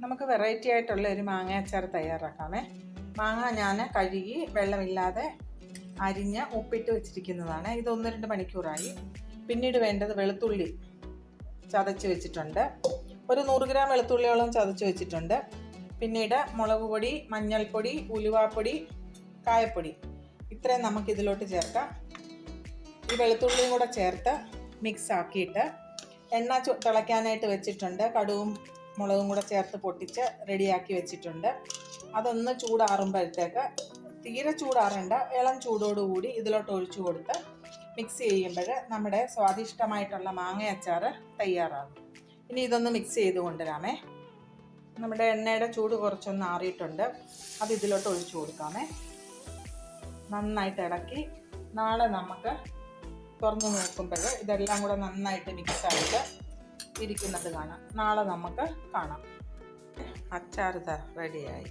നമുക്ക് വെറൈറ്റി ആയിട്ടുള്ള ഒരു മാങ്ങ അച്ചാർ തയ്യാറാക്കാമേ. മാങ്ങ ഞാൻ കഴുകി വെള്ളമില്ലാതെ അരിഞ്ഞ് ഉപ്പിട്ട് വെച്ചിരിക്കുന്നതാണ്. ഇത് 1-2 മണിക്കൂറായി. പിന്നീട് വേണ്ടത് വെളുത്തുള്ളി ചതച്ച് വെച്ചിട്ടുണ്ട്. ഒരു 100 ഗ്രാം വെളുത്തുള്ളിയോളം ചതച്ച് വെച്ചിട്ടുണ്ട്. പിന്നീട് മുളക് പൊടി, മഞ്ഞൾപ്പൊടി, ഉലുവാപ്പൊടി, കായപ്പൊടി ഇത്രയും നമുക്ക് ഇതിലോട്ട് ചേർക്കാം. ഈ വെളുത്തുള്ളിയും കൂടെ ചേർത്ത് മിക്സ് ആക്കിയിട്ട് എണ്ണ തിളയ്ക്കാനായിട്ട് വെച്ചിട്ടുണ്ട്. കടുകും മുളകും കൂടെ ചേർത്ത് പൊട്ടിച്ച് റെഡിയാക്കി വെച്ചിട്ടുണ്ട്. അതൊന്ന് ചൂടാറുമ്പോഴത്തേക്ക്, തീരെ ചൂടാറേണ്ട, ഇളം ചൂടോടുകൂടി ഇതിലോട്ട് ഒഴിച്ചു കൊടുത്ത് മിക്സ് ചെയ്യുമ്പോൾ നമ്മുടെ സ്വാദിഷ്ടമായിട്ടുള്ള മാങ്ങ അച്ചാർ തയ്യാറാകും. ഇനി ഇതൊന്ന് മിക്സ് ചെയ്ത് കൊണ്ടുവരാമേ. നമ്മുടെ എണ്ണയുടെ ചൂട് കുറച്ചൊന്ന് ആറിയിട്ടുണ്ട്. അത് ഇതിലോട്ട് ഒഴിച്ചു കൊടുക്കാമേ. നന്നായിട്ട് ഇളക്കി നാളെ നമുക്ക് തുറന്ന് നോക്കുമ്പോൾ ഇതെല്ലാം കൂടെ നന്നായിട്ട് മിക്സായിട്ട് ഇരിക്കുന്നത് കാണാം. നാളെ നമുക്ക് കാണാം. അച്ചാർ റെഡിയായി.